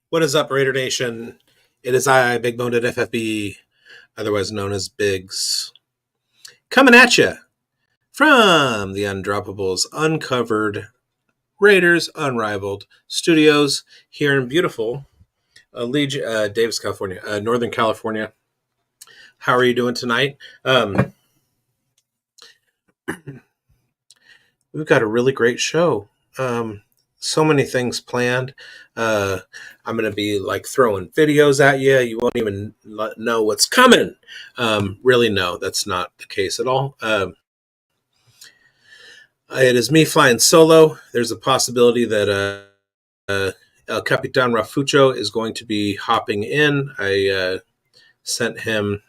What is up, Raider Nation? It is I, Big Boned FFB, otherwise known as Biggs, coming at you from the Undroppables Uncovered Raiders Unrivaled Studios here in beautiful Davis, California, Northern California. How are you doing tonight? We've got a really great show. So many things planned. I'm going to be like throwing videos at you. You won't even know what's coming. Really, no, that's not the case at all. It is me flying solo. There's a possibility that El Capitan Rafucho is going to be hopping in. I sent him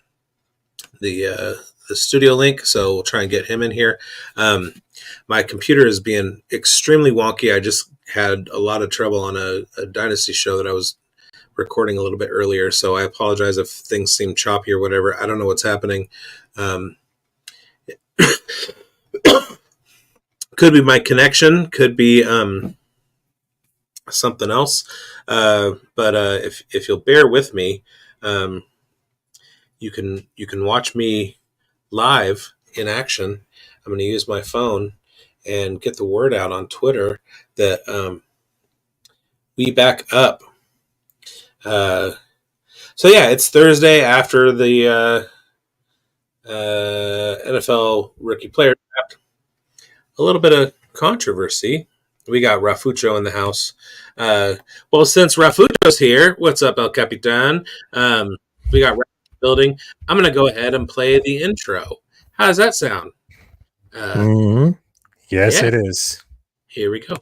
the studio link, so we'll try and get him in here. My computer is being extremely wonky. I just had a lot of trouble on a Dynasty show that I was recording a little bit earlier, so I apologize if things seem choppy or whatever. I don't know what's happening. Could be my connection, could be something else. But if you'll bear with me, you can watch me live in action. I'm going to use my phone and get the word out on Twitter that we back up. So yeah, it's Thursday after the NFL rookie player draft. A little bit of controversy. We got Rafucho in the house. Well, since Rafucho's here, what's up, El Capitan? We got Rafucho building. I'm going to go ahead and play the intro. How does that sound? Yes, yeah. it is. Here we go.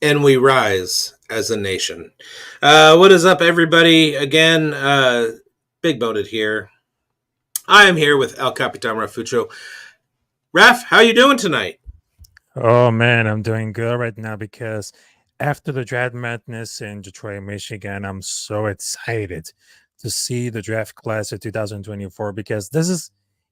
And we rise as a nation. What is up, everybody? Again, Big Boned here. I am here with El Capitan Rafucho. Raf, how you doing tonight? Oh man, I'm doing good right now because after the draft madness in Detroit, Michigan, I'm so excited to see the draft class of 2024 because this is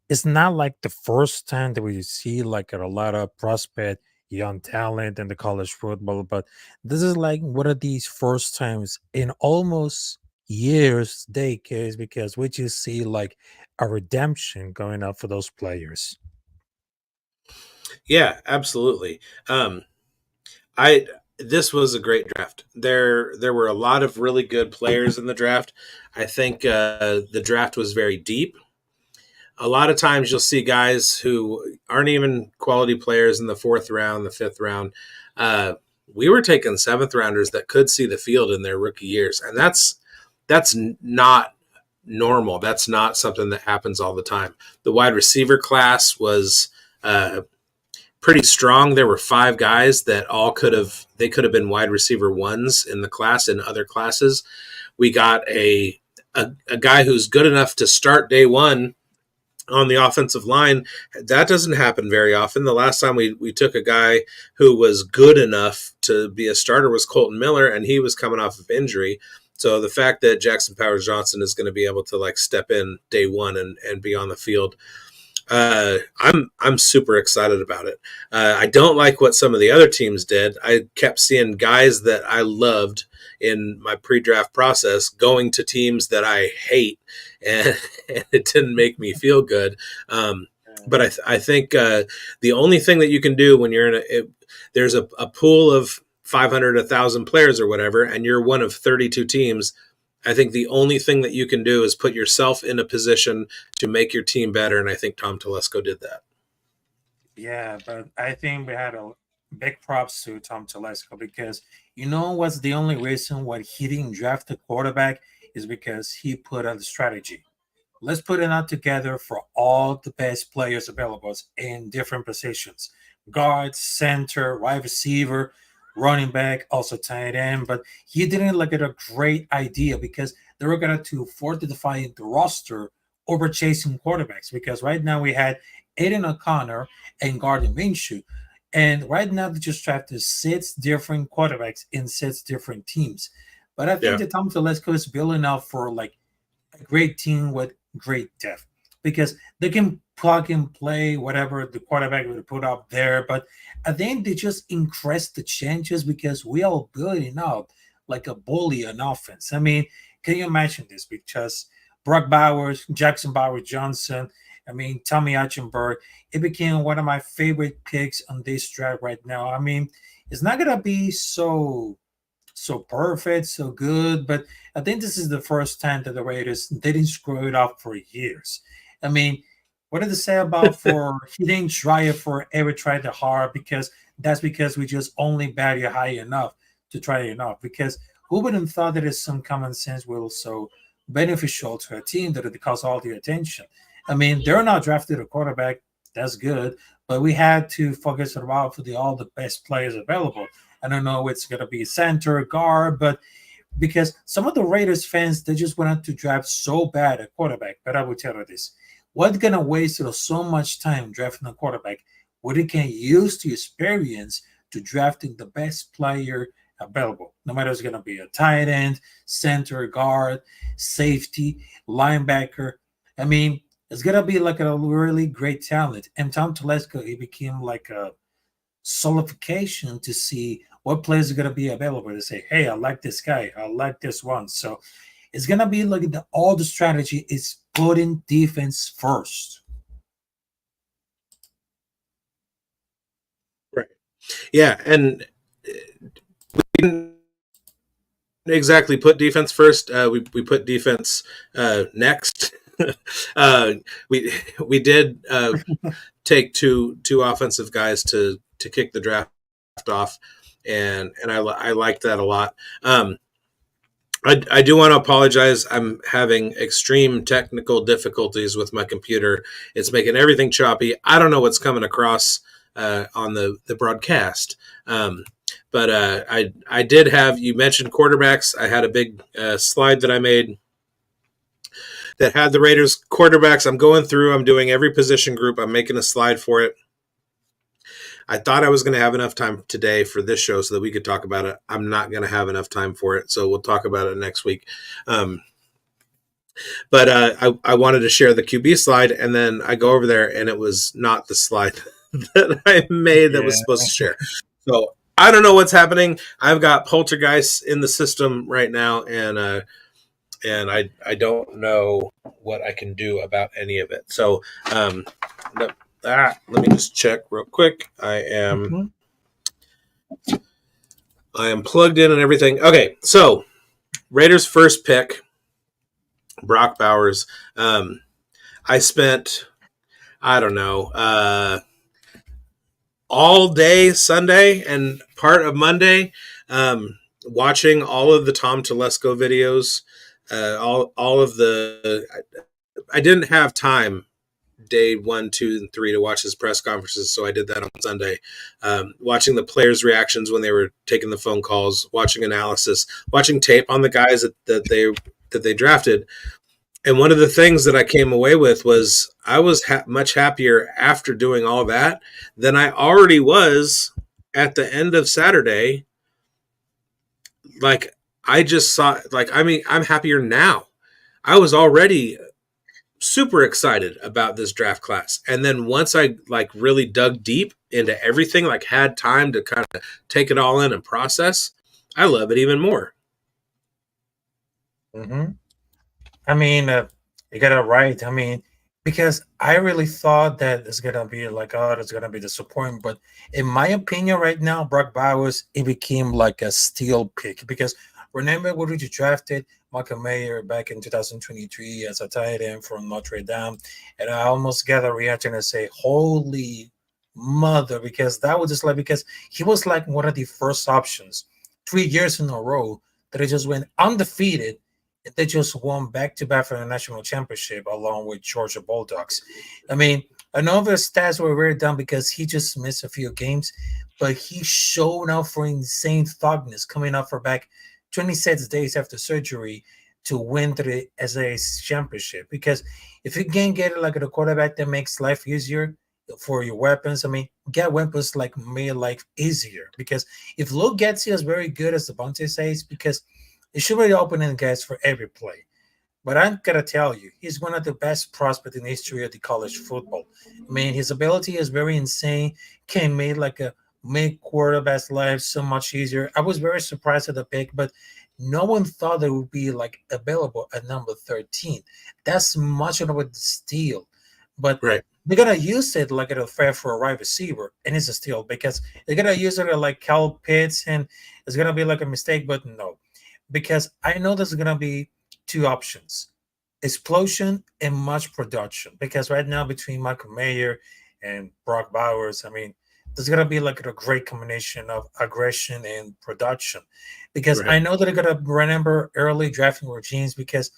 it's not like the first time that we see like a lot of prospect young talent in the college football, but this is like one of these first times in almost years, decades, because we just see like a redemption going up for those players. Yeah, absolutely. I This was a great draft. There were a lot of really good players in the draft. I think the draft was very deep. A lot of times you'll see guys who aren't even quality players in the fourth round, the fifth round. Uh, we were taking seventh rounders that could see the field in their rookie years, and that's not normal. That's not something that happens all the time. The wide receiver class was pretty strong. There were five guys that all could have been wide receiver ones in the class in other classes. We got a guy who's good enough to start day one on the offensive line. That doesn't happen very often. The last time we took a guy who was good enough to be a starter was Colton Miller, and he was coming off of injury. So the fact that Jackson Powers Johnson is going to be able to like step in day one and be on the field, I'm super excited about it. I don't like what some of the other teams did. I kept seeing guys that I loved in my pre-draft process going to teams that I hate, and, and it didn't make me feel good. But I think the only thing that you can do when you're there's a pool of 500, 1,000 players or whatever, and you're one of 32 teams. I think the only thing that you can do is put yourself in a position to make your team better, and I think Tom Telesco did that. Yeah, but I think we had a big props to Tom Telesco because you know what's the only reason why he didn't draft the quarterback is because he put out the strategy. Let's put it out together for all the best players available in different positions: guard, center, wide receiver, running back, also tight end. But he didn't look at a great idea because they were going to fortify the roster over chasing quarterbacks. Because right now we had Aiden O'Connor and Gardner Minshew. And right now they just drafted six different quarterbacks in six different teams. But I think Yeah. that Tom Telesco is building out for like a great team with great depth because they can plug and play whatever the quarterback would put up there. But I think they just increase the chances because we are building out like a bully on offense. I mean, can you imagine this? Because Brock Bowers, Jackson Bowers Johnson, I mean, Tommy Eichenberg, it became one of my favorite picks on this draft right now. I mean, it's not going to be so perfect, so good. But I think this is the first time that the Raiders didn't screw it up for years. I mean, what did they say about for he didn't try it for ever tried it hard because that's because we just only bat you high enough to try it enough. Because who would have thought that is some common sense will so beneficial to a team that it cause all the attention? I mean, they're not drafted a quarterback. That's good, but we had to focus around for all the best players available. I don't know it's going to be center, guard, but because some of the Raiders fans, they just wanted to draft so bad at quarterback. But I will tell you this, what's going to waste so much time drafting a quarterback what it can use the experience to drafting the best player available, no matter it's going to be a tight end, center, guard, safety, linebacker. I mean, it's going to be like a really great talent. And Tom Telesco, he became like a solidification to see what players are going to be available to say, hey, I like this guy, I like this one. So it's going to be like all the strategy is putting defense first. Right. Yeah, and we didn't exactly put defense first. We put defense next. uh, we did take two offensive guys to kick the draft off, and I like that a lot. I do want to apologize. I'm having extreme technical difficulties with my computer. It's making everything choppy. I don't know what's coming across on the broadcast. But I did have, you mentioned quarterbacks. I had a big slide that I made that had the Raiders quarterbacks. I'm going through, I'm doing every position group. I'm making a slide for it. I thought I was going to have enough time today for this show so that we could talk about it. I'm not going to have enough time for it, so we'll talk about it next week. But I wanted to share the QB slide, and then I go over there, and it was not the slide that I made that was supposed to share. So I don't know what's happening. I've got poltergeists in the system right now, and I don't know what I can do about any of it. So let me just check real quick. I am plugged in and everything. Okay, so Raiders' first pick, Brock Bowers. I spent, I don't know, all day Sunday and part of Monday watching all of the Tom Telesco videos. All of the, I didn't have time day 1, 2, and 3 to watch his press conferences, so I did that on Sunday. Watching the players' reactions when they were taking the phone calls, watching analysis, watching tape on the guys that they drafted. And one of the things that I came away with was I was much happier after doing all that than I already was at the end of Saturday. Like I just saw, like, I mean, I'm happier now. I was already super excited about this draft class. And then once I like really dug deep into everything, like had time to kind of take it all in and process, I love it even more. Mm-hmm. I mean, you got it right. I mean, because I really thought that it's gonna be like, oh, it's gonna be disappointing. But in my opinion, right now, Brock Bowers it became like a steal pick because remember when we drafted Michael Mayer back in 2023 as a tight end from Notre Dame, and I almost got a reaction and say, "Holy." mother, because that was just like, because he was like one of the first options 3 years in a row that they just went undefeated. They just won back to back for the national championship along with Georgia Bulldogs. I mean, I know the stats were very down because he just missed a few games, but he showed out for insane toughness coming up for back 26 days after surgery to win the SA championship. Because if you can get it like a quarterback that makes life easier for your weapons, I mean, get weapons like made life easier. Because if Luke gets you as very good as the Devontae says, because it should be opening guys for every play. But I'm gonna tell you, he's one of the best prospects in the history of the college football. I mean, his ability is very insane. Can make like a make quarterback's life so much easier. I was very surprised at the pick, but no one thought it would be like available at number 13. That's much of a steal. But Right. they're gonna use it like a fair for a wide receiver, and it's a steal because they're gonna use it like Cal Pitts, and it's gonna be like a mistake. But no, because I know there's gonna be two options: explosion and much production. Because right now between Michael Mayer and Brock Bowers, I mean, there's gonna be like a great combination of aggression and production. Because Right. I know that they're gonna remember early drafting regimes because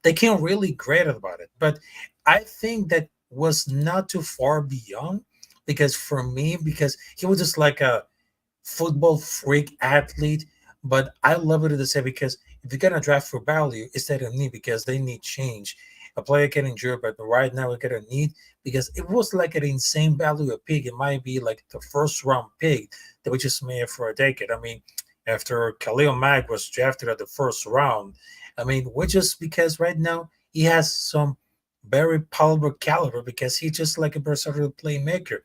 they can't really grade about it. But I think that was not too far beyond, because for me, because he was just like a football freak athlete. But I love it to say, because if you're gonna draft for value, instead of need, because they need change. A player can endure, but right now we get a need, because it was like an insane value of pick. It might be like the first round pick that we just made for a decade. I mean, after Khalil Mack was drafted at the first round, I mean, which is because right now he has some very palatable caliber, because he's just like a versatile playmaker,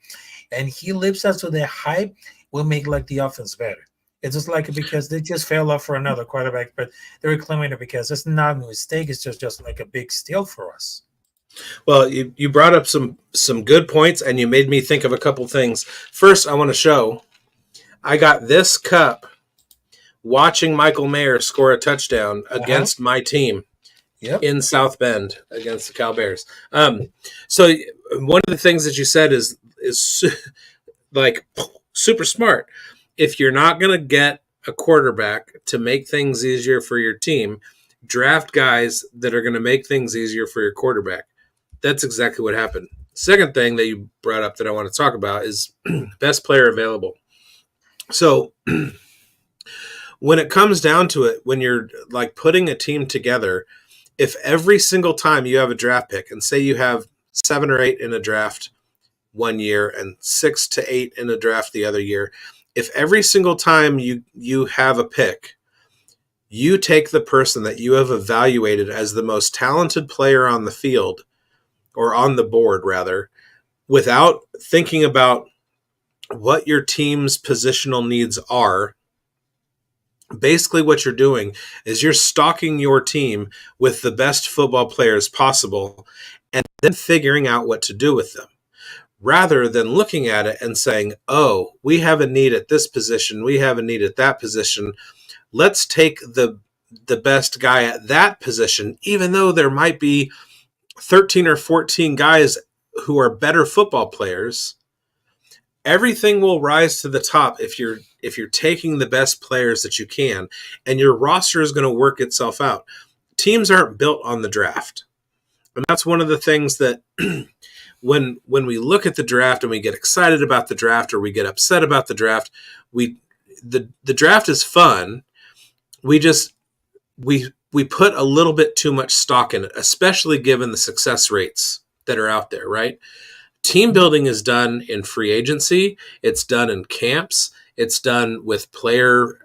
and he lives up to the hype. Will make like the offense better. It's just like because they just fell off for another quarterback, but they're claiming it because it's not a mistake. It's just like a big steal for us. Well, you brought up some good points, and you made me think of a couple things. First, I want to show I got this cup watching Michael Mayer score a touchdown Uh-huh. against my team Yep. in South Bend against the Cal Bears. So one of the things that you said is like super smart. If you're not going to get a quarterback to make things easier for your team, draft guys that are going to make things easier for your quarterback. That's exactly what happened. Second thing that you brought up that I want to talk about is best player available. So when it comes down to it, when you're like putting a team together, if every single time you have a draft pick, and say you have 7 or 8 in a draft one year and 6 to 8 in a draft the other year, if every single time you have a pick, you take the person that you have evaluated as the most talented player on the field, or on the board rather, without thinking about what your team's positional needs are, basically what you're doing is you're stocking your team with the best football players possible and then figuring out what to do with them, rather than looking at it and saying, oh, we have a need at this position, we have a need at that position, let's take the best guy at that position, even though there might be 13 or 14 guys who are better football players. Everything will rise to the top if you're taking the best players that you can, and your roster is going to work itself out. Teams aren't built on the draft. And that's one of the things that when we look at the draft and we get excited about the draft or we get upset about the draft, the draft is fun. We just we put a little bit too much stock in it, especially given the success rates that are out there, right? Team building is done in free agency. It's done in camps. It's done with player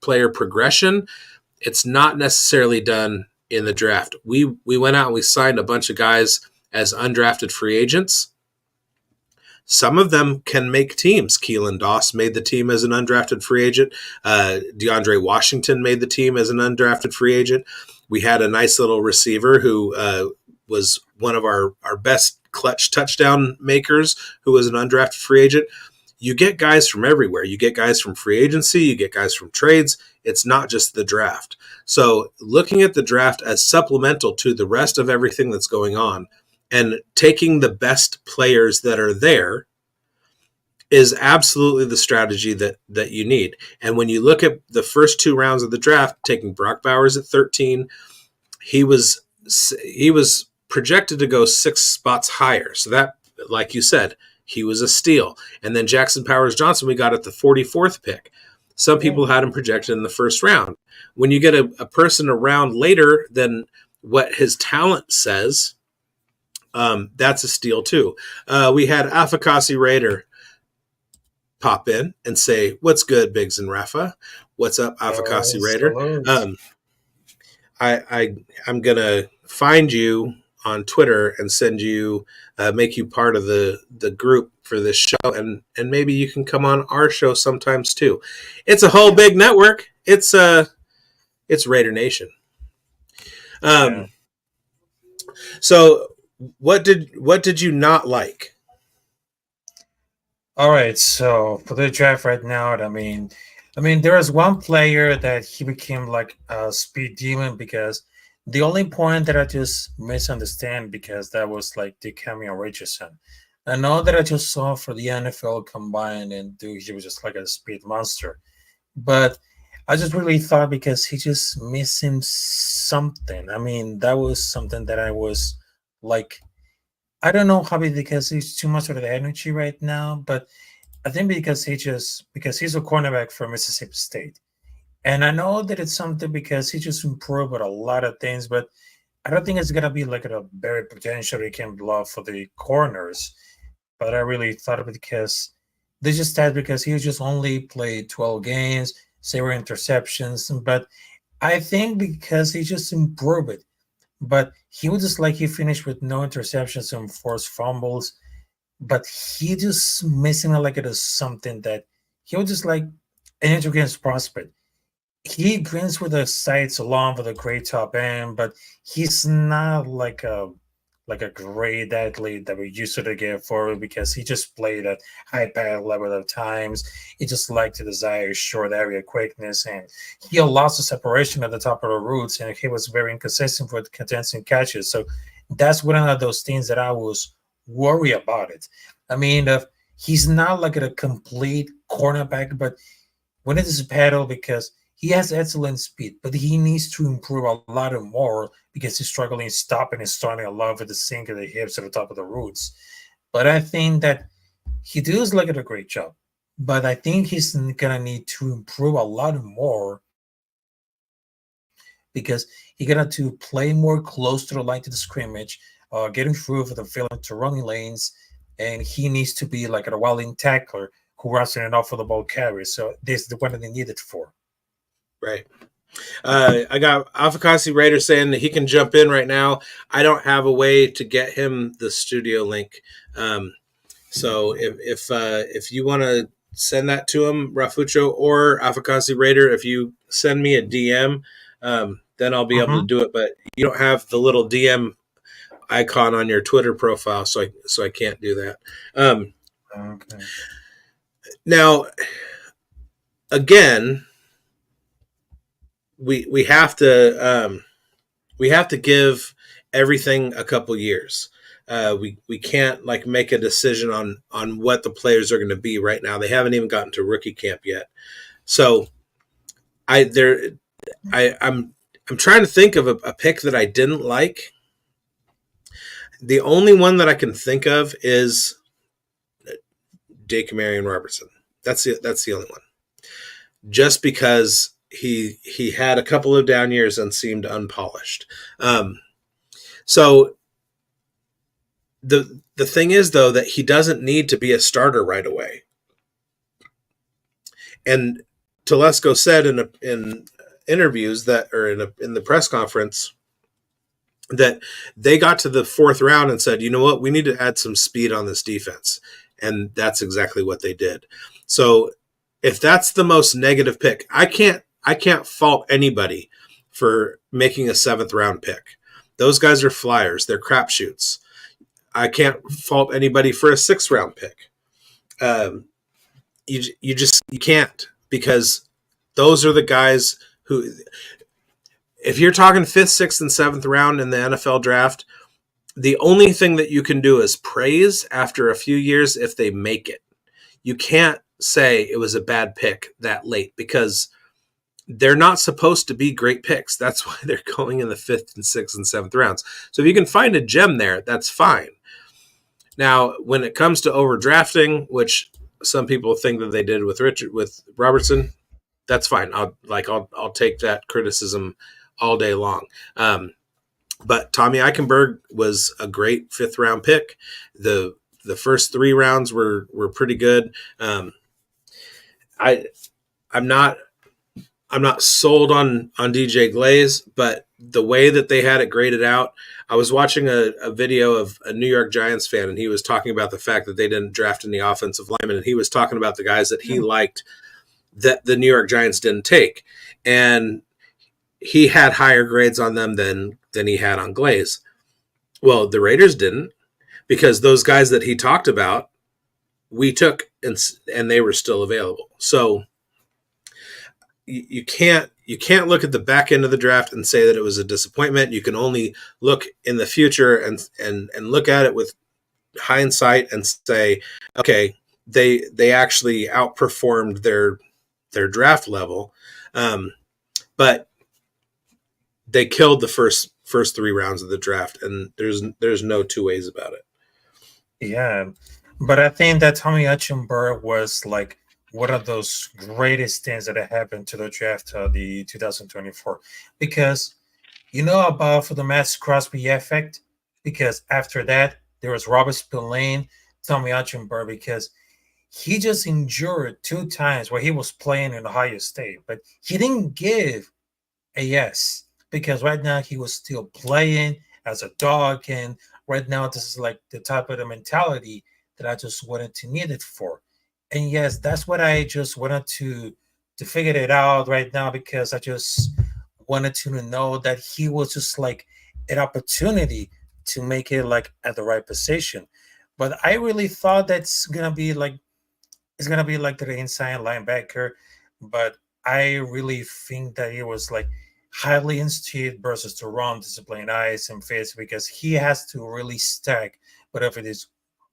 progression. It's not necessarily done in the draft. We went out and we signed a bunch of guys as undrafted free agents. Some of them can make teams. Keelan Doss made the team as an undrafted free agent. DeAndre Washington made the team as an undrafted free agent. We had a nice little receiver who was one of our best clutch touchdown makers, who was an undrafted free agent. You get guys from everywhere. You get guys from free agency. You get guys from trades. It's not just the draft. So looking at the draft as supplemental to the rest of everything that's going on, and taking the best players that are there is absolutely the strategy that you need. And when you look at the first 2 rounds of the draft, taking Brock Bowers at 13, he was projected to go 6 spots higher. So that, like you said, he was a steal. And then Jackson Powers Johnson, we got at the 44th pick. Some people had him projected in the first round. When you get a person a round later than what his talent says, that's a steal too. We had Afakasi Raider pop in and say, "What's good, Biggs and Rafa? What's up, Afakasi Raider?" I'm gonna find you on Twitter and send you, make you part of the group for this show, and maybe you can come on our show sometimes too. It's a whole big network. It's Raider Nation. So what did you not like? All right, so for the draft right now, I mean, there was one player that he became like a speed demon, because the only point that I just misunderstand, because that was like Dicamian Richardson. I know that I just saw for the NFL combined, and dude, he was just like a speed monster. But I just really thought, because he just missing something. I mean, that was something that I was like, I don't know how, because he's too much of the energy right now, but I think because he's a cornerback for Mississippi State. And I know that it's something because he just improved with a lot of things, but I don't think it's gonna be like a very potential he can blow for the corners. But I really thought of it because they just had, because he just only played 12 games, 0 interceptions, but I think because he just improved it. But he was just like, he finished with no interceptions and forced fumbles, but he just missing like it is something that he was just like an intriguing prospect. He grins with the sights along with a great top end, but he's not like a great athlete that we used to get forward, because he just played at high pad level at times. He just liked to desire short area quickness, and he lost the separation at the top of the routes, and he was very inconsistent with contesting catches. So that's one of those things that I was worried about it. I mean, he's not like a complete cornerback, but when it is paddle, because he has excellent speed, but he needs to improve a lot more, because he's struggling stopping and starting a lot with the sink of the hips at the top of the roots. But I think that he does like it a great job. But I think he's gonna need to improve a lot more, because he's gonna to play more close to the line to the scrimmage, getting through for the feeling to running lanes, and he needs to be like a willing tackler who runs in enough for the ball carries. So this is the one that they need it for. Right. I got Afakasi Raider saying that he can jump in right now. I don't have a way to get him the studio link. So if you want to send that to him, Rafucho or Afakasi Raider, if you send me a DM, then I'll be able to do it. But you don't have the little DM icon on your Twitter profile, so I can't do that. Okay. Now, again, we have to give everything a couple years. We can't like make a decision on what the players are going to be right now. They haven't even gotten to rookie camp yet. So I'm trying to think of a pick that I didn't like. The only one that I can think of is Dacamarian Robertson. That's the only one. Just because he had a couple of down years and seemed unpolished. So the thing is, though, that he doesn't need to be a starter right away. And Telesco said in interviews that, or in the press conference, that they got to the 4th round and said, you know what, we need to add some speed on this defense. And that's exactly what they did. So if that's the most negative pick, I can't fault anybody for making a 7th round pick. Those guys are flyers. They're crapshoots. I can't fault anybody for a 6th round pick. You can't, because those are the guys who, if you're talking 5th, 6th, and 7th round in the NFL draft, the only thing that you can do is praise after a few years if they make it. you can't say it was a bad pick that late because they're not supposed to be great picks. That's why they're going in the 5th and 6th and 7th rounds. So if you can find a gem there, that's fine. Now, when it comes to overdrafting, which some people think that they did with Robertson, that's fine. I'll take that criticism all day long. But Tommy Eichenberg was a great 5th round pick. The first 3 rounds were pretty good. I'm not sold on DJ Glaze, but the way that they had it graded out, I was watching a video of a New York Giants fan, and he was talking about the fact that they didn't draft any offensive linemen, and he was talking about the guys that he liked that the New York Giants didn't take. And he had higher grades on them than he had on Glaze. Well, the Raiders didn't, because those guys that he talked about, we took, and they were still available. So you can't look at the back end of the draft and say that it was a disappointment. You can only look in the future and look at it with hindsight and say, okay, they actually outperformed their draft level, but they killed the first 3 rounds of the draft, and there's no two ways about it. Yeah, but I think that Tommy Eichenberg was like one of those greatest things that happened to the draft of the 2024, because about for the Max Crosby effect, because after that there was Robert Spillane, Tommy Eichenberg, because he just endured 2 times where he was playing in Ohio State, but he didn't give a yes, because right now he was still playing as a dog, and right now this is like the type of the mentality that I just wanted to need it for. And yes, that's what I just wanted to figure it out right now, because I just wanted to know that he was just like an opportunity to make it like at the right position. But I really thought it's gonna be like the inside linebacker, but I really think that it was like highly instituted versus the wrong disciplined eyes and face, because he has to really stack whatever it is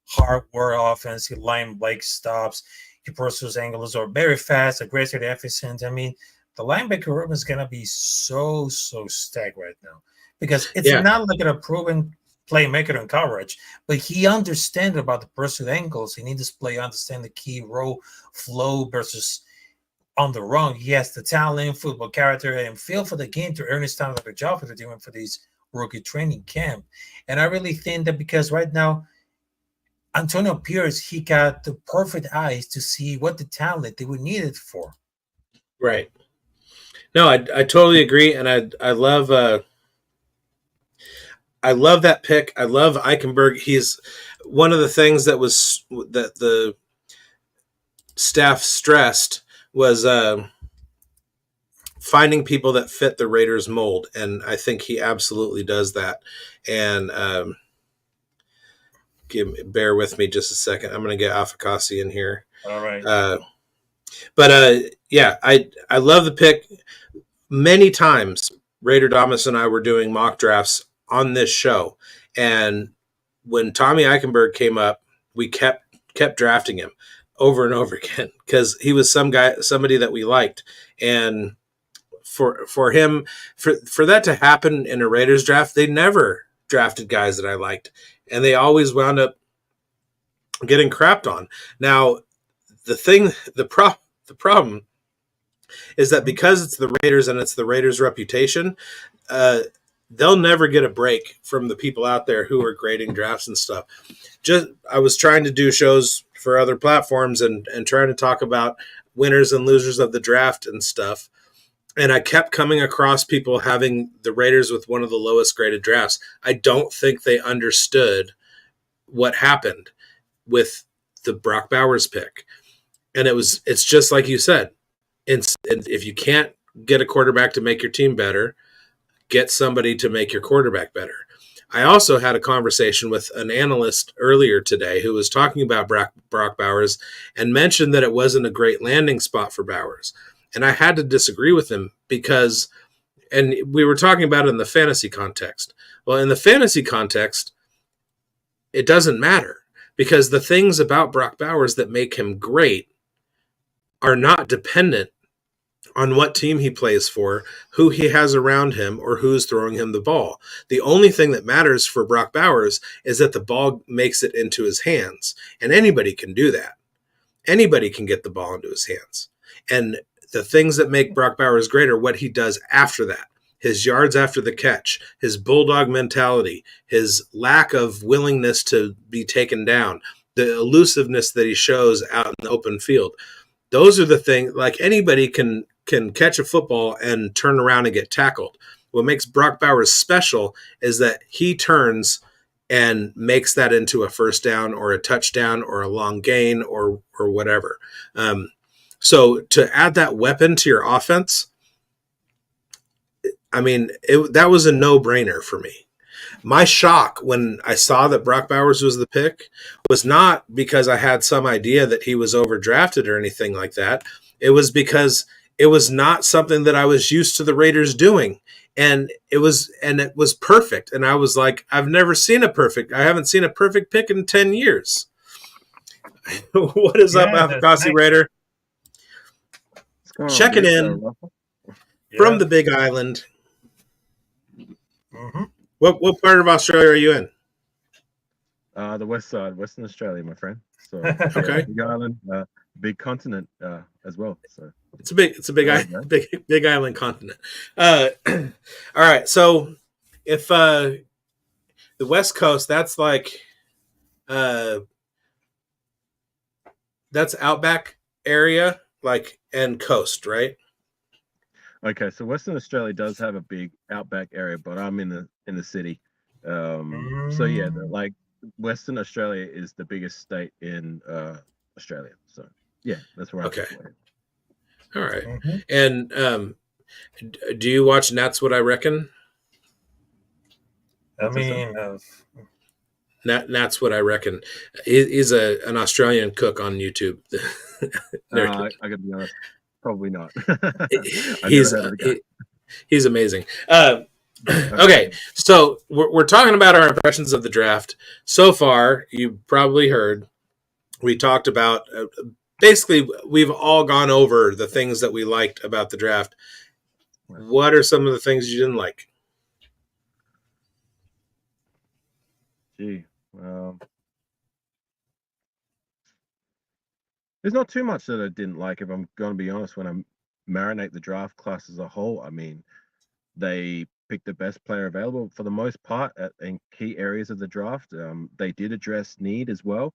hardware offense. He line Blake stops, he pursues angles are very fast, aggressive, efficient. I mean, the linebacker room is gonna be so stacked right now, because it's not like a proven playmaker in coverage, but he understands about the pursuit angles. He needs to understand the key role flow versus on the run. He has the talent, football character, and feel for the game to earn his time of the job for the doing for these rookie training camp. And I really think that because right now Antonio Pierce, he got the perfect eyes to see what the talent they would need it for. Right. No, I totally agree, and I love that pick. I love Eichenberg. He's one of the things that the staff stressed was finding people that fit the Raiders mold, and I think he absolutely does that. And bear with me just a second. I'm going to get Afakasi in here. All right. Yeah, I love the pick. Many times, Raider Damas and I were doing mock drafts on this show, and when Tommy Eichenberg came up, we kept drafting him over and over again because he was somebody that we liked. And for him, for that to happen in a Raiders draft, they never drafted guys that I liked, and they always wound up getting crapped on. Now, the problem is that because it's the Raiders and it's the Raiders' reputation, they'll never get a break from the people out there who are grading drafts and stuff. I was trying to do shows for other platforms and trying to talk about winners and losers of the draft and stuff. And I kept coming across people having the Raiders with one of the lowest graded drafts. I don't think they understood what happened with the Brock Bowers pick. And it's just like you said. If you can't get a quarterback to make your team better, get somebody to make your quarterback better. I also had a conversation with an analyst earlier today who was talking about Brock Bowers and mentioned that it wasn't a great landing spot for Bowers. And I had to disagree with him because, and we were talking about it in the fantasy context. Well, in the fantasy context, it doesn't matter because the things about Brock Bowers that make him great are not dependent on what team he plays for, who he has around him, or who's throwing him the ball. The only thing that matters for Brock Bowers is that the ball makes it into his hands. And anybody can do that. Anybody can get the ball into his hands. And the things that make Brock Bowers great are what he does after that. His yards after the catch, his bulldog mentality, his lack of willingness to be taken down, the elusiveness that he shows out in the open field. Those are the things, like anybody can catch a football and turn around and get tackled. What makes Brock Bowers special is that he turns and makes that into a first down or a touchdown or a long gain or whatever. So to add that weapon to your offense, I mean, that was a no-brainer for me. My shock when I saw that Brock Bowers was the pick was not because I had some idea that he was overdrafted or anything like that. It was because it was not something that I was used to the Raiders doing. And it was perfect. And I was like, I haven't seen a perfect pick in 10 years. What is up, Afakasi Raider? Checking in from the Big Island. Mm-hmm. What part of Australia are you in? The west side, Western Australia, my friend. So okay, Big Island, big continent as well. So it's a big island continent. All right, so if the West Coast, that's like that's outback area, like, and coast, right? Okay, so Western Australia does have a big outback area, but I'm in the city. So yeah, like Western Australia is the biggest state in Australia. So yeah, that's where I'm situated. All right. Mm-hmm. And do you watch Nat's What I Reckon? I mean, Nat's What I Reckon. He's an Australian cook on YouTube. I gotta be honest. Probably not. He's amazing. Okay, so we're talking about our impressions of the draft. So far, you probably heard, we talked about, basically, we've all gone over the things that we liked about the draft. What are some of the things you didn't like? Gee, there's not too much that I didn't like, if I'm going to be honest, when I marinate the draft class as a whole. I mean, they picked the best player available for the most part in key areas of the draft. They did address need as well.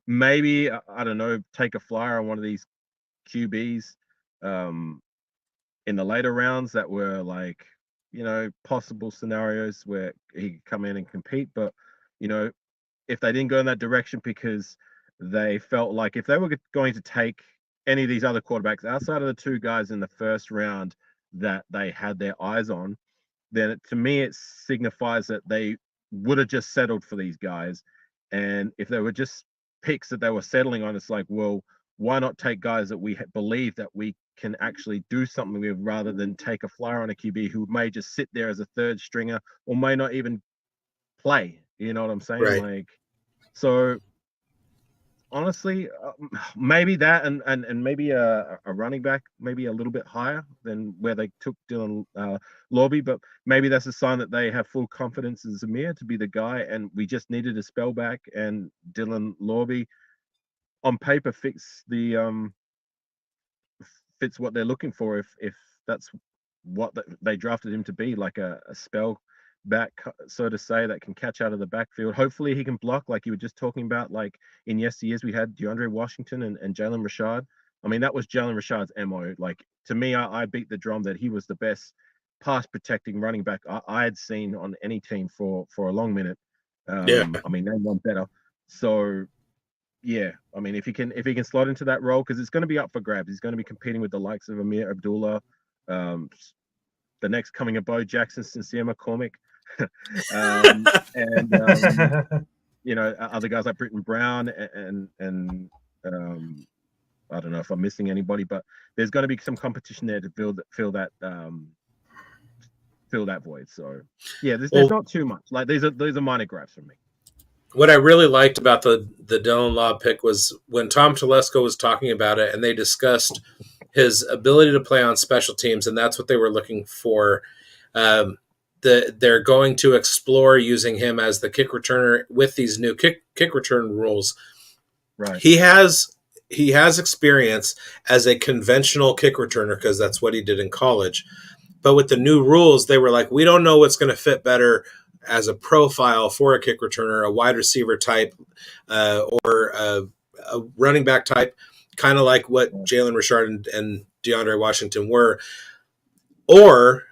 Maybe, I don't know, take a flyer on one of these QBs in the later rounds that were like, possible scenarios where he could come in and compete. But, if they didn't go in that direction because they felt like if they were going to take any of these other quarterbacks outside of the two guys in the first round that they had their eyes on, then to me it signifies that they would have just settled for these guys. And if they were just picks that they were settling on, it's like, well, why not take guys that we believe that we can actually do something with, rather than take a flyer on a QB who may just sit there as a third stringer or may not even play. You know what I'm saying? Right. Like, so honestly, maybe that and maybe a running back, maybe a little bit higher than where they took Dylan Lorby, but maybe that's a sign that they have full confidence in Zamir to be the guy, and we just needed a spell back, and Dylan Lorby on paper fits what they're looking for, if that's what they drafted him to be, like a spell back, so to say, that can catch out of the backfield. Hopefully he can block, like you were just talking about. Like in yesteryears, we had DeAndre Washington and Jalen Richard. I mean, that was Jalen Richard's MO. Like, to me, I beat the drum that he was the best pass protecting running back I had seen on any team for a long minute. I mean, name one better. So yeah, I mean, if he can slot into that role, because it's going to be up for grabs. He's going to be competing with the likes of Amir Abdullah, the next coming of Bo Jackson, Sincere McCormick. Other guys like Britton Brown and I don't know if I'm missing anybody, but there's going to be some competition there to fill that void. So yeah, there's not too much. Like these are minor grabs for me. what I really liked about the Dylan Law pick was when Tom Telesco was talking about it, and they discussed his ability to play on special teams, and that's what they were looking for. They're going to explore using him as the kick returner with these new kick return rules. Right. He has experience as a conventional kick returner because that's what he did in college. But with the new rules, they were like, we don't know what's going to fit better as a profile for a kick returner, a wide receiver type, or a running back type, kind of like what Jalen Richard and DeAndre Washington were, or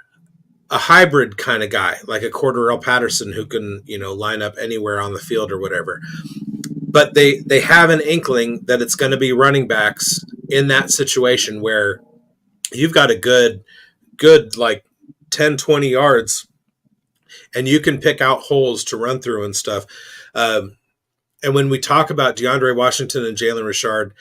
a hybrid kind of guy, like a Cordarrelle Patterson who can, line up anywhere on the field or whatever. But they have an inkling that it's going to be running backs in that situation where you've got a good like 10, 20 yards and you can pick out holes to run through and stuff. And when we talk about DeAndre Washington and Jalen Richard,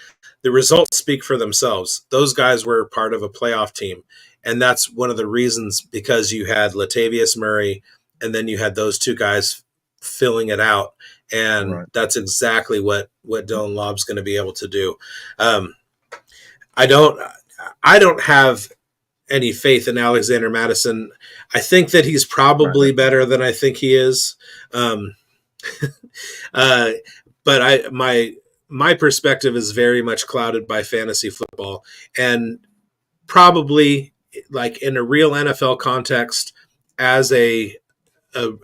the results speak for themselves. Those guys were part of a playoff team. And that's one of the reasons, because you had Latavius Murray and then you had those two guys filling it out. And that's exactly what Dylan Lobb's going to be able to do. I don't have any faith in Alexander Mattison. I think that he's probably better than I think he is. But my perspective is very much clouded by fantasy football, and probably like in a real NFL context as a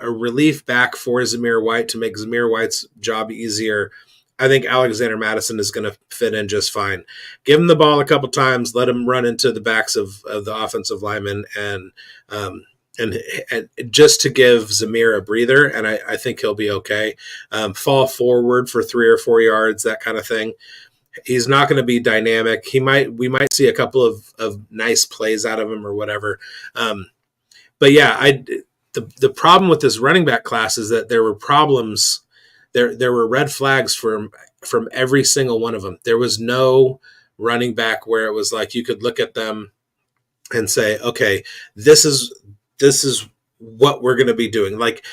relief back for Zamir White to make Zamir White's job easier. I think Alexander Mattison is going to fit in just fine. Give him the ball a couple times, let him run into the backs of the offensive linemen, and just to give Zamir a breather, and I think he'll be okay. Fall forward for 3 or 4 yards, that kind of thing. He's not going to be dynamic. We might see a couple of nice plays out of him or whatever. But yeah, the problem with this running back class is that there were problems. There were red flags from every single one of them. There was no running back where it was like you could look at them and say, okay, this is what we're going to be doing. Like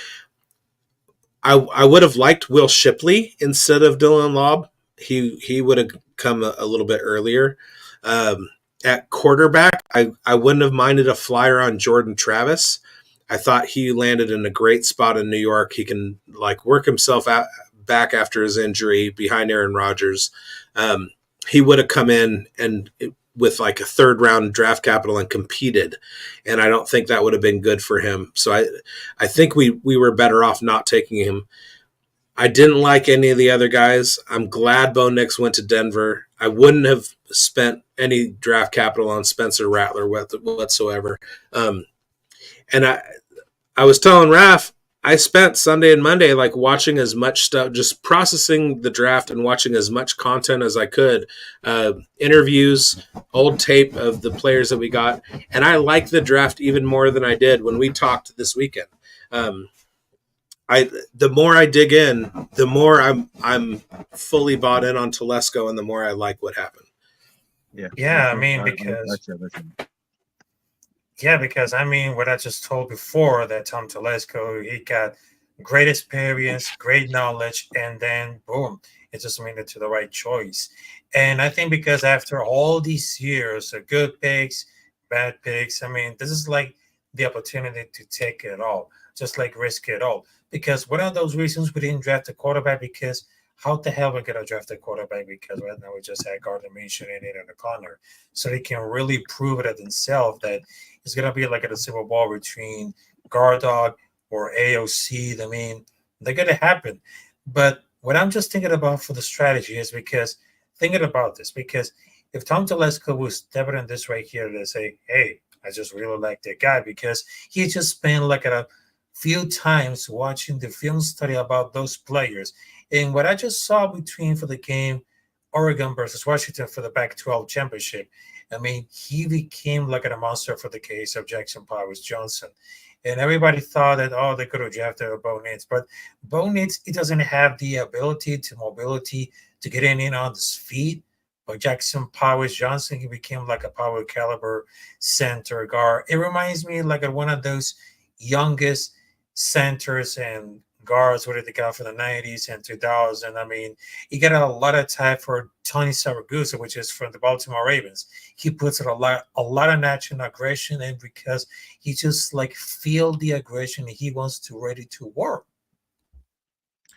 I would have liked Will Shipley instead of Dylan Lobb. He would have come a little bit earlier. At quarterback, I wouldn't have minded a flyer on Jordan Travis. I thought he landed in a great spot in New York. He can work himself back after his injury behind Aaron Rodgers. He would have come in and with a third round draft capital and competed. And I don't think that would have been good for him. So I think we were better off not taking him. I didn't like any of the other guys. I'm glad Bo Nix went to Denver. I wouldn't have spent any draft capital on Spencer Rattler whatsoever. And I was telling Raph, I spent Sunday and Monday watching as much stuff, just processing the draft and watching as much content as I could, interviews, old tape of the players that we got. And I like the draft even more than I did when we talked this weekend. The more I dig in, the more I'm fully bought in on Telesco, and the more I like what happened. Yeah, I mean, because what I just told before, that Tom Telesco, he got great experience, great knowledge, and then boom, it just made it to the right choice. And I think because after all these years of good picks, bad picks, this is the opportunity to take it all, just risk it all. Because one of those reasons we didn't draft a quarterback, because how the hell we going to draft a quarterback? Because right now we just had Gardner Minshew in the corner. So they can really prove it at themselves that it's going to be like a Super Bowl between Gardog or AOC. They're going to happen. But what I'm just thinking about for the strategy is because if Tom Telesco was stepping in this right here to say, hey, I just really like that guy, because he just spent a few times watching the film study about those players. And what I just saw for the game, Oregon versus Washington for the Pac-12 championship, he became a monster for the case of Jackson Powers Johnson. And everybody thought that, they could have drafted Bo Nix. But Bo Nix, he doesn't have the mobility to get in on his feet. But Jackson Powers Johnson, he became a power caliber center guard. It reminds me of one of those youngest centers and guards, whether they got for the 90s and 2000. I mean, he got a lot of time for Tony Saragusa, which is from the Baltimore Ravens. He puts it a lot of natural aggression, and because he just like feel the aggression, he wants to ready to work.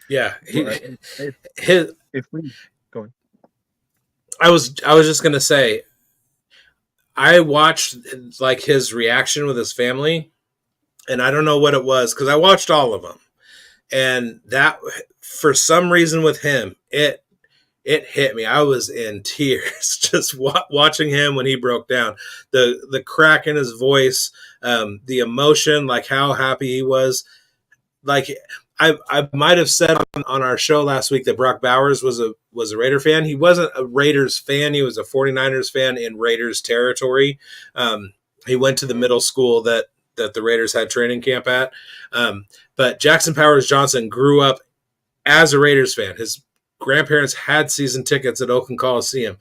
Yeah, if we go on. I was just gonna say, I watched like his reaction with his family, and I don't know what it was because I watched all of them, and that for some reason with him, it hit me. I was in tears just watching him when he broke down. The crack in his voice, the emotion, like how happy he was. Like I might have said on our show last week that Brock Bowers was a Raider fan. He wasn't a Raiders fan. He was a 49ers fan in Raiders territory. He went to the middle school that the Raiders had training camp at. But Jackson Powers Johnson grew up as a Raiders fan. His grandparents had season tickets at Oakland Coliseum,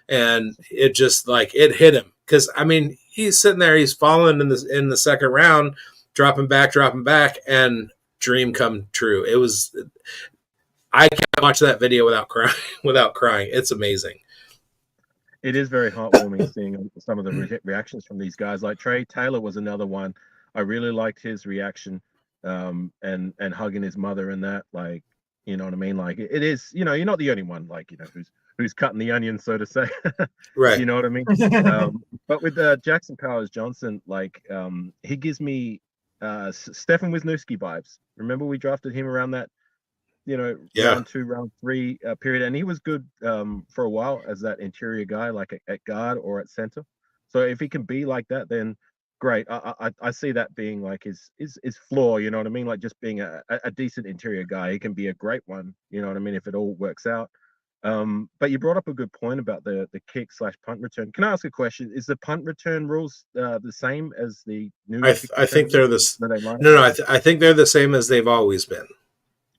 and it just like it hit him because I mean he's sitting there, he's falling in the second round, dropping back, and dream come true. It was. I can't watch that video without crying. It's amazing. It is very heartwarming seeing some of the reactions from these guys. Like Trey Taylor was another one. I really liked his reaction, and hugging his mother and that. Like, you know what I mean? Like it is. You know, you're not the only one. Like, you know, who's cutting the onion, so to say. Right. You know what I mean? But with Jackson Powers Johnson, like he gives me Stefan Wisniewski vibes. Remember we drafted him around that, you know, round 2, round 3 period, and he was good for a while as that interior guy, like at guard or at center. So if he can be like that, then great. I see that being like his floor. You know what I mean? Like just being a decent interior guy. He can be a great one. You know what I mean? If it all works out. But you brought up a good point about the kick/punt return. Can I ask a question? Is the punt return rules the same as the new? I think they're No, I think they're the same as they've always been.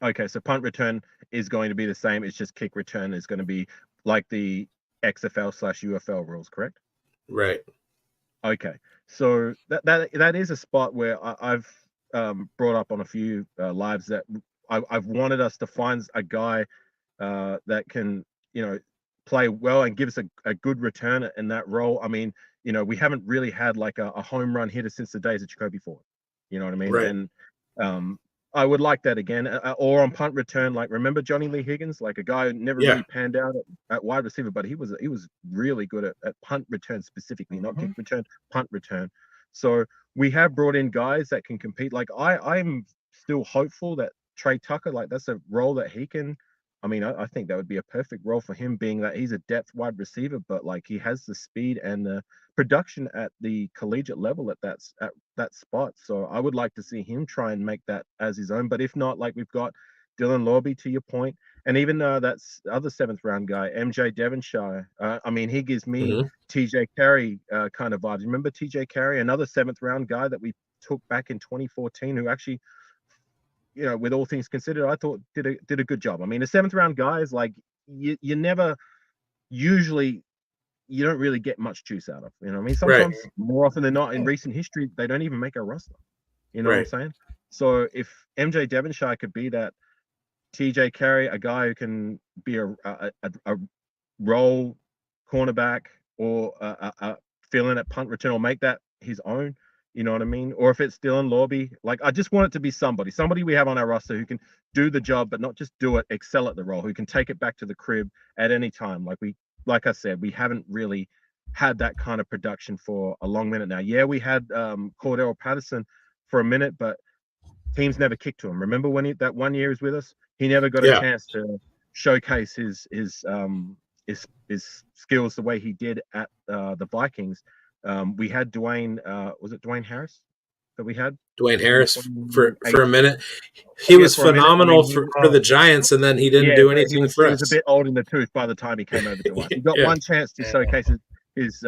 Okay, so punt return is going to be the same. It's just kick return is going to be like the XFL/UFL rules, correct? Right. Okay, so that is a spot where I've brought up on a few lives that I've wanted us to find a guy that can, you know, play well and give us a good return in that role. I mean, you know, we haven't really had like a home run hitter since the days of Jacoby Ford. You know what I mean? Right. And I would like that again. Or on punt return, like remember Johnny Lee Higgins, like a guy who never really panned out at wide receiver, but he was really good at punt return specifically, not kick return, punt return. So we have brought in guys that can compete. Like I'm still hopeful that Trey Tucker, like that's a role that he can. I mean, I think that would be a perfect role for him, being that he's a depth wide receiver, but like he has the speed and the production at the collegiate level at that spot. So I would like to see him try and make that as his own. But if not, like we've got Dylan Lorby, to your point, and even that's other 7th round guy, MJ Devonshire. I mean, he gives me TJ Carey kind of vibes. Remember TJ Carey, another 7th round guy that we took back in 2014, who actually, you know, with all things considered, I thought did a good job. I mean, a 7th round guy is like you never usually, you don't really get much juice out of. You know what I mean? Sometimes more often than not in recent history, they don't even make a roster. You know what I'm saying? So if MJ Devonshire could be that TJ Carey, a guy who can be a role cornerback or fill in at punt return or make that his own. You know what I mean? Or if it's Dylan Lorby, like I just want it to be somebody we have on our roster who can do the job, but not just do it, excel at the role, who can take it back to the crib at any time. Like I said, we haven't really had that kind of production for a long minute now. Yeah, we had Cordell Patterson for a minute, but teams never kicked to him. Remember when that 1 year he was with us? He never got a chance to showcase his skills the way he did at the Vikings. We had Dwayne, was it Dwayne Harris that we had? Dwayne Harris for a minute. He was phenomenal for the Giants, and then he didn't do anything for us. He was a bit old in the tooth by the time he came over to us. He got one chance to showcase his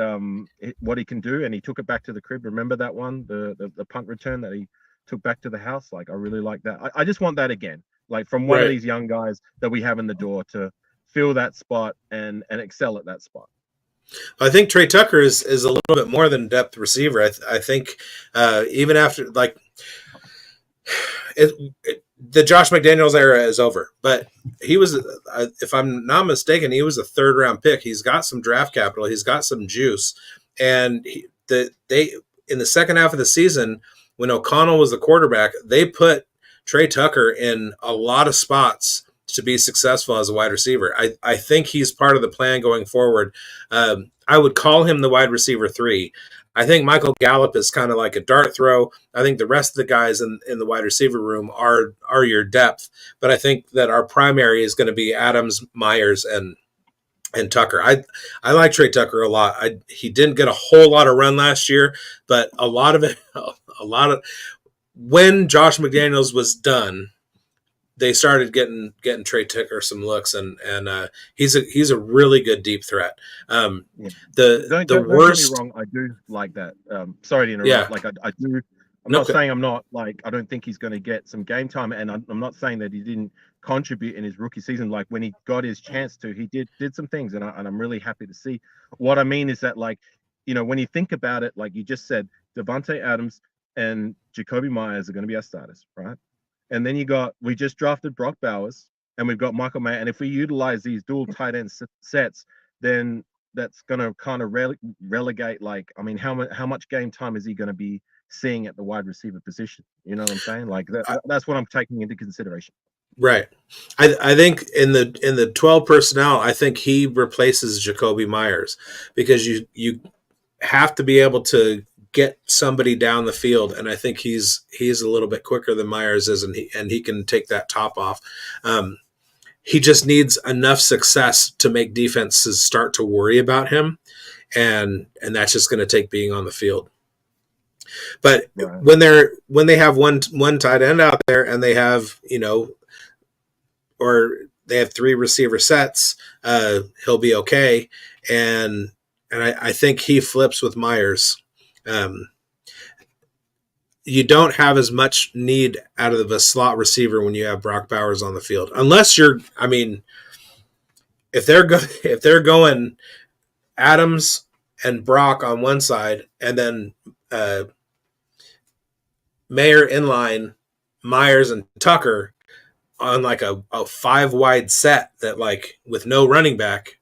what he can do, and he took it back to the crib. Remember that one, the punt return that he took back to the house? Like, I really like that. I just want that again, like from one of these young guys that we have in the door to fill that spot and excel at that spot. I think Trey Tucker is a little bit more than depth receiver. I think even after like the Josh McDaniels era is over, but he was, if I'm not mistaken, he was a 3rd round pick. He's got some draft capital. He's got some juice, and they in the second half of the season when O'Connell was the quarterback, they put Trey Tucker in a lot of spots to be successful as a wide receiver. I think he's part of the plan going forward. I would call him the wide receiver 3. I think Michael Gallup is kind of like a dart throw. I think the rest of the guys in the wide receiver room are your depth. But I think that our primary is going to be Adams, Myers, and Tucker. I like Trey Tucker a lot. He didn't get a whole lot of run last year, but a lot of when Josh McDaniels was done, they started getting Trey Tucker some looks, and he's a really good deep threat. Don't The get worst. me wrong, I do like that. Sorry to interrupt. Yeah. Like I do. I'm No, not saying I'm not like I don't think he's going to get some game time, and I'm not saying that he didn't contribute in his rookie season. Like when he got his chance to, he did some things, and I'm really happy to see. What I mean is that, like, you know, when you think about it, like you just said, Davante Adams and Jacoby Myers are going to be our starters, right? And then we just drafted Brock Bowers, and we've got Michael Mayer. And if we utilize these dual tight end sets, then that's going to kind of relegate. Like, I mean, how much game time is he going to be seeing at the wide receiver position? You know what I'm saying? Like that's what I'm taking into consideration. Right. I think in the 12 personnel, I think he replaces Jacoby Myers, because you have to be able to get somebody down the field, and I think he's a little bit quicker than Myers is, and he can take that top off. He just needs enough success to make defenses start to worry about him, and that's just going to take being on the field. But Right. when they have one tight end out there, and they have, or they have 3 receiver sets, he'll be okay. And I think he flips with Myers. You don't have as much need out of a slot receiver when you have Brock Bowers on the field, unless if they're going Adams and Brock on one side, and then Mayer inline, Myers and Tucker on like a 5 wide set, that like with no running back,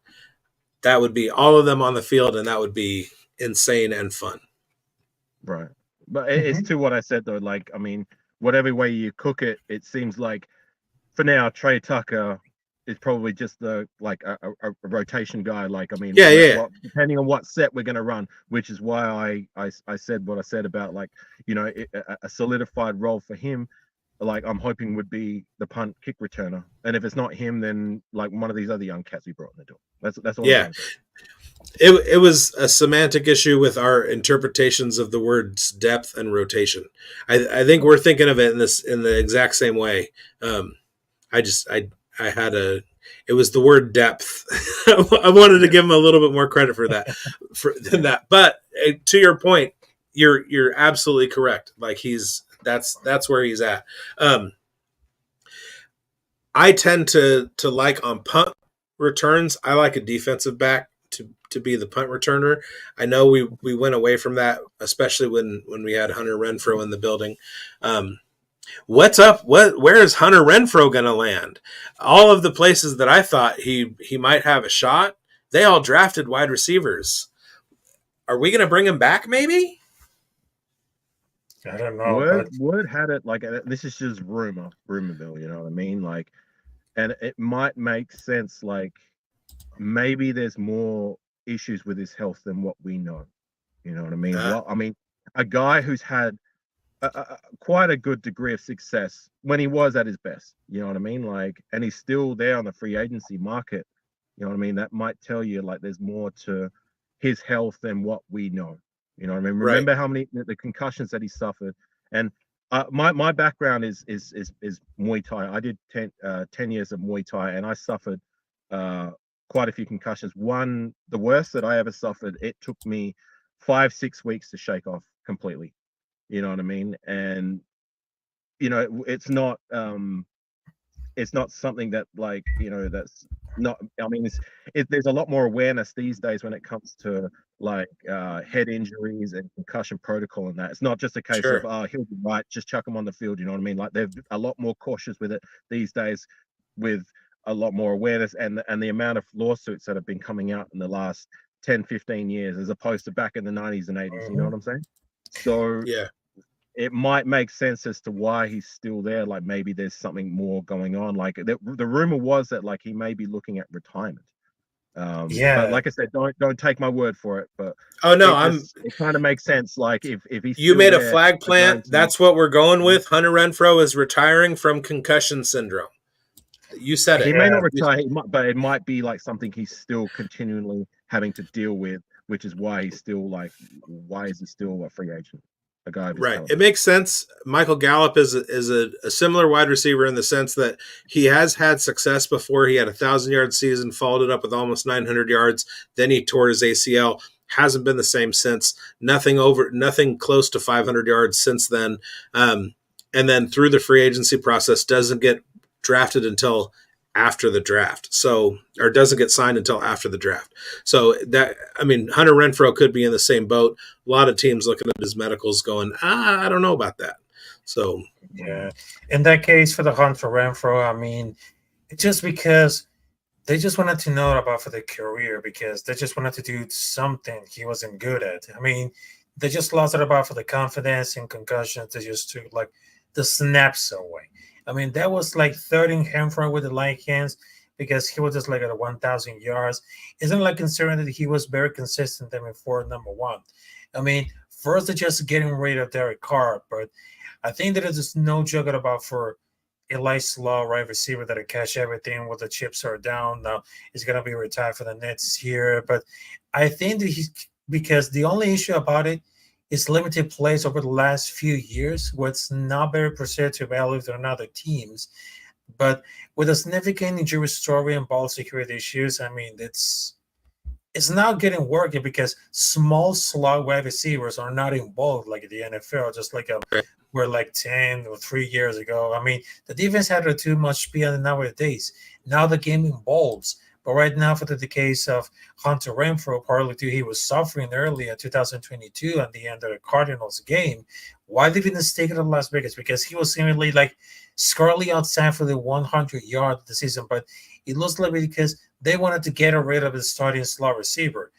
that would be all of them on the field, and that would be insane and fun. Right. But it's to what I said though. Like, I mean, whatever way you cook it, it seems like for now Trey Tucker is probably just a rotation guy. Like, I mean, depending on what set we're going to run, which is why I said what I said about, like, you know, a solidified role for him. Like, I'm hoping would be the punt kick returner, and if it's not him, then like one of these other young cats we brought in the door. That's all. Yeah. It was a semantic issue with our interpretations of the words depth and rotation. I think we're thinking of it in the exact same way. It was the word depth. I wanted to give him a little bit more credit for that, than that. But to your point, you're absolutely correct. Like, that's where he's at. I tend to like on punt returns. I like a defensive back to be the punt returner. I know we went away from that, especially when we had Hunter Renfrow in the building. What's up? Where is Hunter Renfrow going to land? All of the places that I thought he might have a shot, they all drafted wide receivers. Are we going to bring him back? Maybe. I don't know. Word had it, like, this is just rumorville. You know what I mean? Like, and it might make sense. Like, maybe there's more issues with his health than what we know. You know what I mean? Well, I mean, a guy who's had quite a good degree of success when he was at his best. You know what I mean? Like, and he's still there on the free agency market. You know what I mean? That might tell you, like, there's more to his health than what we know. You know what I mean? Remember how many the concussions that he suffered. And my background is Muay Thai. I did 10 years of Muay Thai, and I suffered quite a few concussions. The worst that I ever suffered, it took me 5-6 weeks to shake off completely. You know what I mean? And, you know, it's not something that, like, you know, that's not, I mean, there's a lot more awareness these days when it comes to like head injuries and concussion protocol and that. It's not just a case Sure. of he'll be right, just chuck him on the field. You know what I mean? Like they're a lot more cautious with it these days, with a lot more awareness and the amount of lawsuits that have been coming out in the last 10, 15 years, as opposed to back in the 90s and 80s. You know what I'm saying? So Yeah. it might make sense as to why he's still there. Like maybe there's something more going on. Like the rumor was that like he may be looking at retirement. But Yeah, like I said, don't take my word for it. But Oh no, it kind of makes sense. Like if he's you still made a there, flag they're going plant. to- That's what we're going with. Hunter Renfro is retiring from concussion syndrome. You said he it. may not retire, but it might be like something he's still continually having to deal with, which is why he's still like, why is he still a free agent? A guy of his Right. caliber. It makes sense. Michael Gallup is a similar wide receiver in the sense that he has had success before. He had a 1,000-yard season, followed it up with almost 900 yards. Then he tore his ACL. Hasn't been the same since. Nothing close to 500 yards since then. And then through the free agency process, doesn't get drafted until after the draft. So, or doesn't get signed until after the draft. So Hunter Renfro could be in the same boat. A lot of teams looking at his medicals going, I don't know about that. So, yeah. In that case, for the Hunter Renfro, I mean, it's just because they just wanted to know about for the career, because they just wanted to do something he wasn't good at. I mean, they just lost it about for the confidence and concussions. They just took like the snaps away. I mean, that was like third in Renfro with the Lions, because he was just like at 1,000 yards. Isn't like considering that he was very consistent them for number one. I mean, first they're just getting rid of Derek Carr, but I think that it's no joke about for Eli Slaw, right receiver that'll catch everything when the chips are down. Now he's gonna be retired for the next year. But I think that he's, because the only issue about it is limited plays over the last few years, what's not very perceptive value than other teams. But with a significant injury story and ball security issues, I mean it's not getting working because small slot wide receivers are not involved like in the NFL, just like were like 10 or 3 years ago. I mean, the defense had too much speed nowadays. Now the game involves. But right now, for the case of Hunter Renfro, partly due he was suffering early in 2022 at the end of the Cardinals game. Why they didn't stick it to Las Vegas? Because he was seemingly like scarily outside for the 100-yard of the season. But it looks like because they wanted to get rid of the starting slot receiver,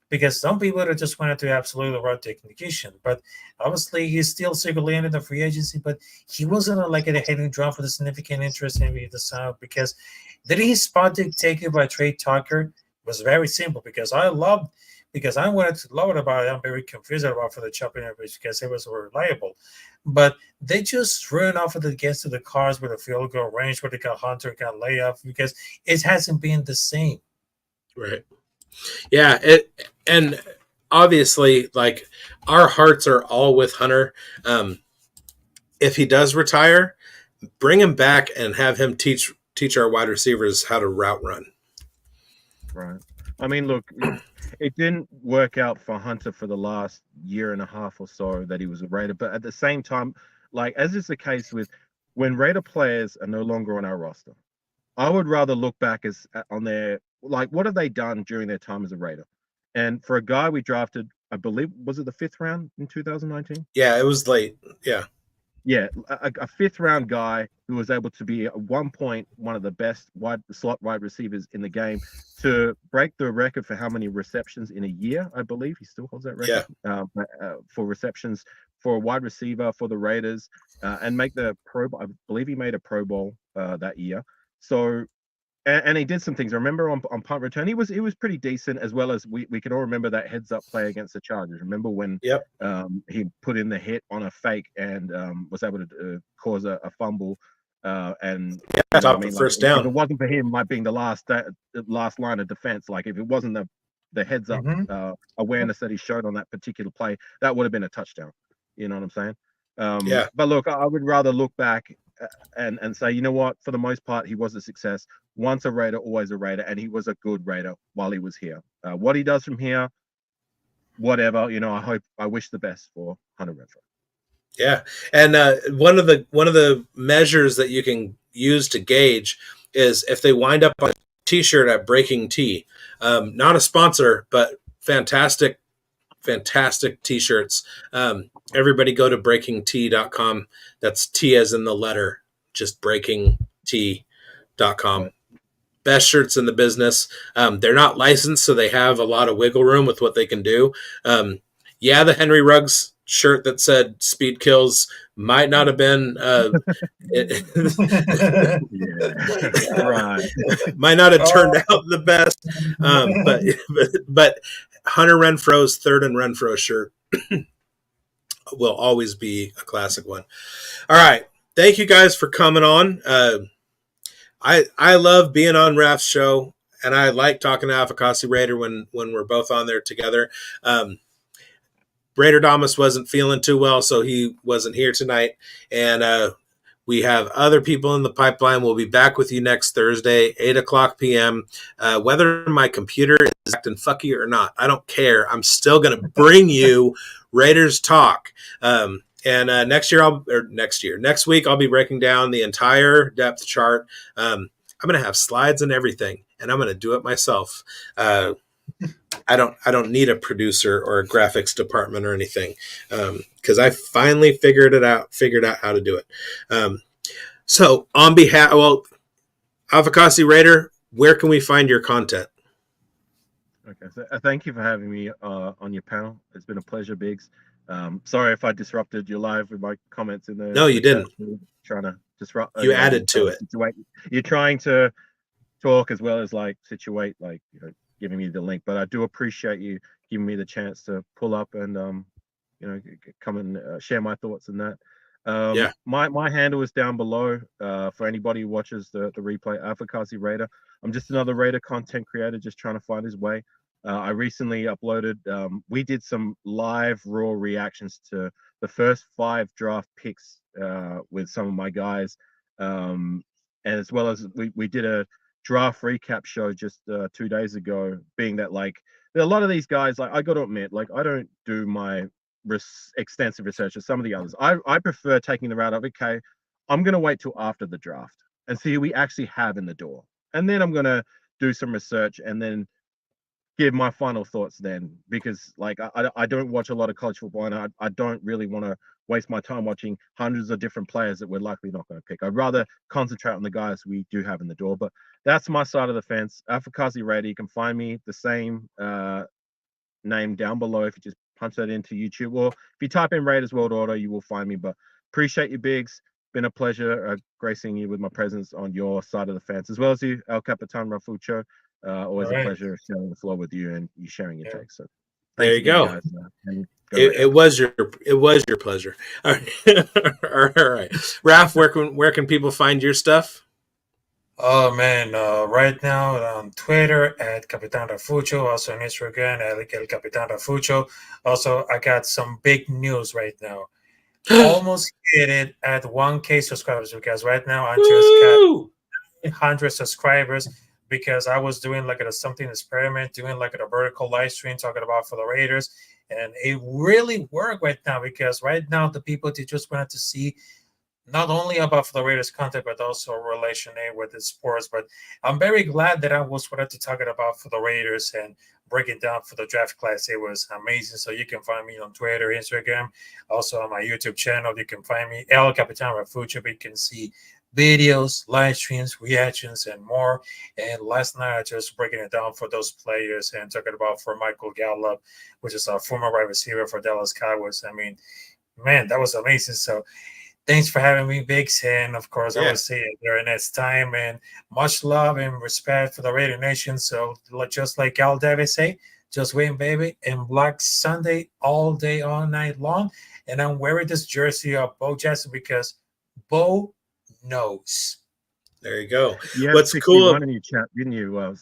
because some people just wanted to absolutely right technician. But obviously, he's still circulating in the free agency, but he wasn't like at a heading drop with a significant interest in the South, because did he spot taken by Trey Tucker? It was very simple, because I wanted to love it about it. I'm very confused about for the chopping average because it was reliable. But they just ran off of against the cars with a field goal range where they got Hunter, got layoff, because it hasn't been the same. right. Yeah. And obviously, like, our hearts are all with Hunter. If he does retire, bring him back and have him teach our wide receivers how to route run. Right. I mean, look, it didn't work out for Hunter for the last year and a half or so that he was a Raider. But at the same time, like as is the case with when Raider players are no longer on our roster, I would rather look back as on their, like, what have they done during their time as a Raider? And for a guy we drafted, I believe, was it the 5th round in 2019? Yeah, it was late. Yeah. Yeah, a 5th round guy who was able to be at one point one of the best slot wide receivers in the game, to break the record for how many receptions in a year. I believe he still holds that record. Yeah. For receptions for a wide receiver for the Raiders, and make the Pro Bowl. I believe he made a Pro Bowl that year. So, and he did some things. I remember on punt return, he was pretty decent, as well as we can all remember that heads up play against the Chargers. Remember when he put in the hit on a fake and was able to cause a fumble, and stop the first down. If it wasn't for him, might being the last line of defense, like if it wasn't the heads up awareness that he showed on that particular play, that would have been a touchdown. You know what I'm saying? Yeah. But look, I would rather look back and say, you know what, for the most part, he was a success. Once a Raider, always a Raider, and he was a good Raider while he was here. What he does from here, whatever, I wish the best for Hunter Renfro. Yeah, and one of the measures that you can use to gauge is if they wind up on a T-shirt at Breaking T. Not a sponsor, but fantastic fantastic t-shirts. Everybody go to breakingtea.com. That's T as in the letter, just breakingtea.com. Best shirts in the business. They're not licensed, so they have a lot of wiggle room with what they can do. The Henry Ruggs shirt that said "Speed Kills" might not have been Right. might not have turned out the best, but Hunter Renfro's Third and Renfro shirt will always be a classic one. All right, thank you guys for coming on. I love being on Raf's show, and I like talking to Afakasi Raider when we're both on there together. Raider Damas wasn't feeling too well, so he wasn't here tonight. And we have other people in the pipeline. We'll be back with you next Thursday, 8 o'clock p.m. Whether my computer is acting fucky or not, I don't care. I'm still going to bring you Raiders talk. Next week, I'll be breaking down the entire depth chart. I'm going to have slides and everything, and I'm going to do it myself. I don't need a producer or a graphics department or anything, because I finally figured out how to do it. So on behalf, Afakasi Raider, where can we find your content? Okay, so thank you for having me on your panel. It's been a pleasure, Biggs. Sorry if I disrupted your live with my comments in there. No, you didn't. Trying to disrupt. You added to it. You're trying to talk as well as situate, giving me the link. But I do appreciate you giving me the chance to pull up and come and share my thoughts in that. My handle is down below for anybody who watches the replay. Afakasi Raider. I'm just another Raider content creator just trying to find his way. I recently uploaded, we did some live raw reactions to the first 5 draft picks with some of my guys. And as well as we did a draft recap show just 2 days ago, being that a lot of these guys, I got to admit, I don't do my extensive research as some of the others. I prefer taking the route of, okay, I'm going to wait till after the draft and see who we actually have in the door. And then I'm going to do some research and then give my final thoughts then, because I don't watch a lot of college football, and I don't really want to waste my time watching hundreds of different players that we're likely not going to pick. I'd rather concentrate on the guys we do have in the door. But that's my side of the fence. Afakasi Raider. You can find me the same name down below if you just punch that into YouTube, or if you type in Raiders World Order, you will find me. But appreciate you, Biggs. Been a pleasure gracing you with my presence on your side of the fence, as well as you, El Capitan Rafucho. Always a pleasure sharing the floor with you and you sharing your takes. So there you go. Guys, it was your pleasure. All right. Raf, where can people find your stuff? Oh man, right now on Twitter at Capitan Rafucho, also on Instagram at El Capitan Rafucho. Also, I got some big news right now. Almost hit it at 1K subscribers, because right now I just got 100 subscribers, because I was doing something experiment, doing a vertical live stream talking about for the Raiders, and it really worked right now, because right now the people, they just wanted to see not only about for the Raiders content, but also relationate with the sports. But I'm very glad that I was wanted to talk about for the Raiders and breaking down for the draft class. It was amazing. So you can find me on Twitter, Instagram, also on my YouTube channel. You can find me El Capitan Rafucho. You can see videos, live streams, reactions, and more. And last night I just breaking it down for those players and talking about for Michael Gallup, which is a former wide receiver for Dallas Cowboys. I mean, man, that was amazing. So thanks for having me, Biggs. And of course, I will see you during next time. And much love and respect for the Raider Nation. So just like Al Davis say, just win, baby. And Black Sunday all day, all night long. And I'm wearing this jersey of Bo Jackson because Bo knows. There you go. You had What's 61 cool in your chat, didn't you?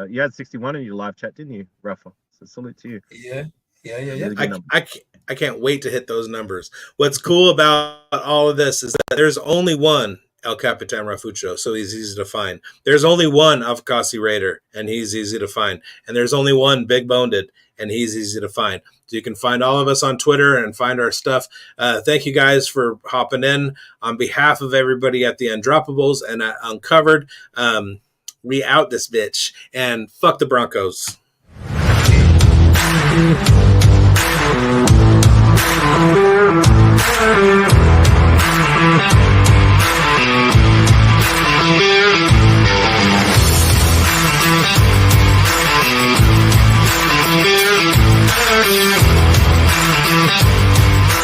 You had 61 in your live chat, didn't you, Rafa? So salute to you. Yeah. I can't wait to hit those numbers. What's cool about all of this is that there's only one El Capitan Rafucho, so he's easy to find. There's only one Afakasi Raider, and he's easy to find. And there's only one Big Boned, and he's easy to find. So you can find all of us on Twitter and find our stuff. Thank you guys for hopping in. On behalf of everybody at the Undroppables and at Uncovered, we out this bitch. And fuck the Broncos.